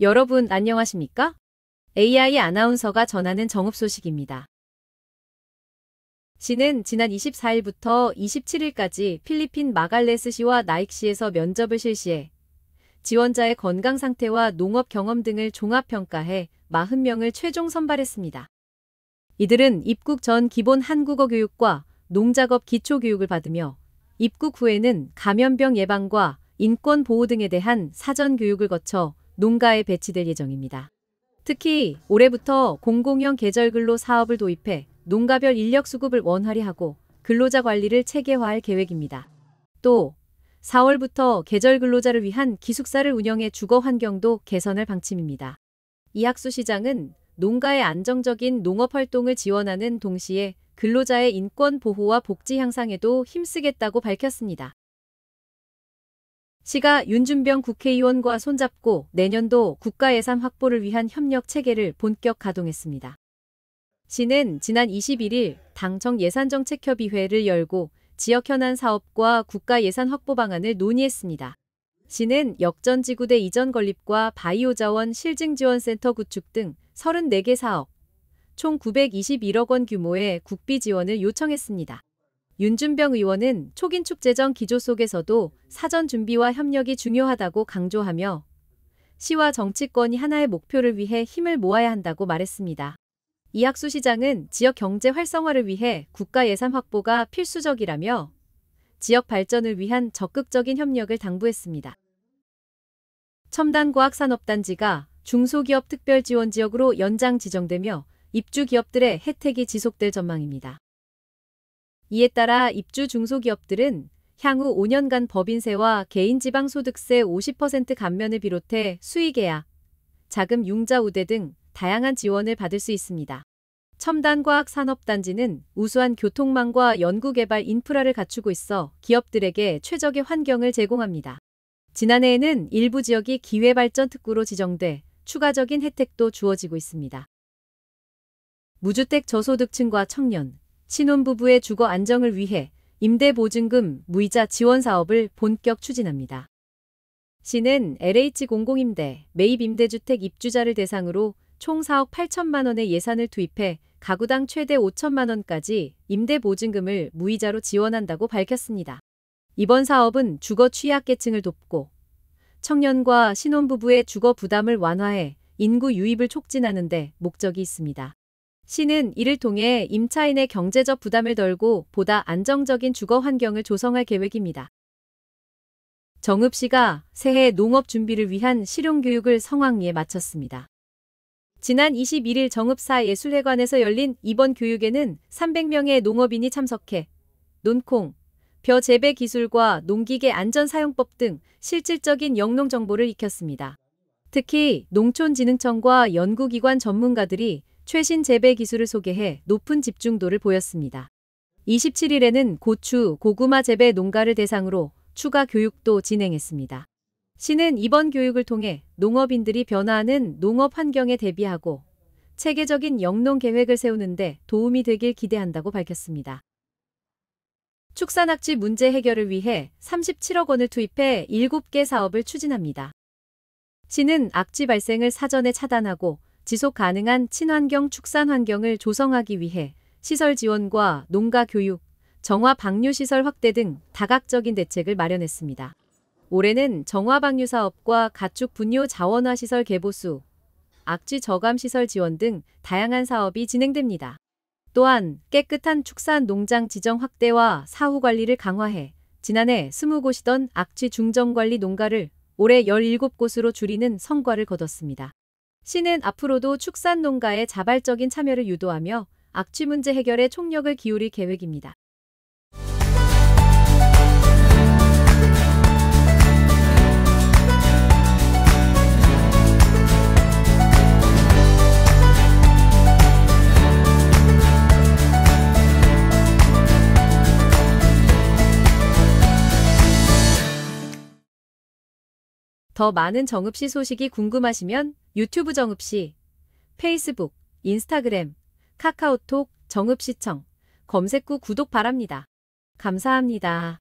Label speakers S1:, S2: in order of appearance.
S1: 여러분 안녕하십니까? AI 아나운서가 전하는 정읍 소식입니다. 시는 지난 24일부터 27일까지 필리핀 마갈레스시와 나익시에서 면접을 실시해 지원자의 건강 상태와 농업 경험 등을 종합평가해 40명을 최종 선발했습니다. 이들은 입국 전 기본 한국어 교육과 농작업 기초교육을 받으며 입국 후에는 감염병 예방과 인권 보호 등에 대한 사전 교육을 거쳐 농가에 배치될 예정입니다. 특히 올해부터 공공형 계절근로 사업을 도입해 농가별 인력 수급을 원활히 하고 근로자 관리를 체계화할 계획입니다. 또 4월부터 계절 근로자를 위한 기숙사를 운영해 주거 환경도 개선할 방침입니다. 이학수 시장은 농가의 안정적인 농업 활동을 지원하는 동시에 근로자의 인권 보호와 복지 향상에도 힘쓰겠다고 밝혔습니다. 시가 윤준병 국회의원과 손잡고 내년도 국가예산 확보를 위한 협력 체계를 본격 가동했습니다. 시는 지난 21일 당청 예산정책협의회를 열고 지역 현안 사업과 국가예산 확보 방안을 논의했습니다. 시는 역전지구대 이전 건립과 바이오자원 실증지원센터 구축 등 34개 사업, 총 921억 원 규모의 국비 지원을 요청했습니다. 윤준병 의원은 초긴축 재정 기조 속에서도 사전 준비와 협력이 중요하다고 강조하며 시와 정치권이 하나의 목표를 위해 힘을 모아야 한다고 말했습니다. 이학수 시장은 지역 경제 활성화를 위해 국가 예산 확보가 필수적이라며 지역 발전을 위한 적극적인 협력을 당부했습니다. 첨단과학산업단지가 중소기업 특별지원지역으로 연장 지정되며 입주 기업들의 혜택이 지속될 전망입니다. 이에 따라 입주 중소기업들은 향후 5년간 법인세와 개인지방소득세 50% 감면을 비롯해 수의계약, 자금 융자 우대 등 다양한 지원을 받을 수 있습니다. 첨단과학산업단지는 우수한 교통망과 연구개발 인프라를 갖추고 있어 기업들에게 최적의 환경을 제공합니다. 지난해에는 일부 지역이 기회발전특구로 지정돼 추가적인 혜택도 주어지고 있습니다. 무주택 저소득층과 청년, 신혼부부의 주거 안정을 위해 임대보증금 무이자 지원 사업을 본격 추진합니다. 시는 LH 공공임대, 매입임대주택 입주자를 대상으로 총 4억 8천만 원의 예산을 투입해 가구당 최대 5천만 원까지 임대보증금을 무이자로 지원한다고 밝혔습니다. 이번 사업은 주거 취약계층을 돕고 청년과 신혼부부의 주거 부담을 완화해 인구 유입을 촉진하는 데 목적이 있습니다. 시는 이를 통해 임차인의 경제적 부담을 덜고 보다 안정적인 주거 환경을 조성할 계획입니다. 정읍시가 새해 농업 준비를 위한 실용교육을 성황리에 마쳤습니다. 지난 21일 정읍사예술회관에서 열린 이번 교육에는 300명의 농업인이 참석해 논콩, 벼 재배 기술과 농기계 안전사용법 등 실질적인 영농 정보를 익혔습니다. 특히 농촌진흥청과 연구기관 전문가들이 최신 재배 기술을 소개해 높은 집중도를 보였습니다. 27일에는 고추, 고구마 재배 농가를 대상으로 추가 교육도 진행했습니다. 시는 이번 교육을 통해 농업인들이 변화하는 농업 환경에 대비하고 체계적인 영농 계획을 세우는 데 도움이 되길 기대한다고 밝혔습니다. 축산악취 문제 해결을 위해 37억 원을 투입해 7개 사업을 추진합니다. 시는 악취 발생을 사전에 차단하고 지속 가능한 친환경 축산 환경을 조성하기 위해 시설 지원과 농가 교육, 정화 방류 시설 확대 등 다각적인 대책을 마련했습니다. 올해는 정화 방류 사업과 가축 분뇨 자원화 시설 개보수, 악취 저감 시설 지원 등 다양한 사업이 진행됩니다. 또한 깨끗한 축산 농장 지정 확대와 사후 관리를 강화해 지난해 20곳이던 악취 중정 관리 농가를 올해 17곳으로 줄이는 성과를 거뒀습니다. 시는 앞으로도 축산 농가의 자발적인 참여를 유도하며 악취 문제 해결에 총력을 기울일 계획입니다. 더 많은 정읍시 소식이 궁금하시면 유튜브 정읍시, 페이스북, 인스타그램, 카카오톡 정읍시청 검색 후 구독 바랍니다. 감사합니다.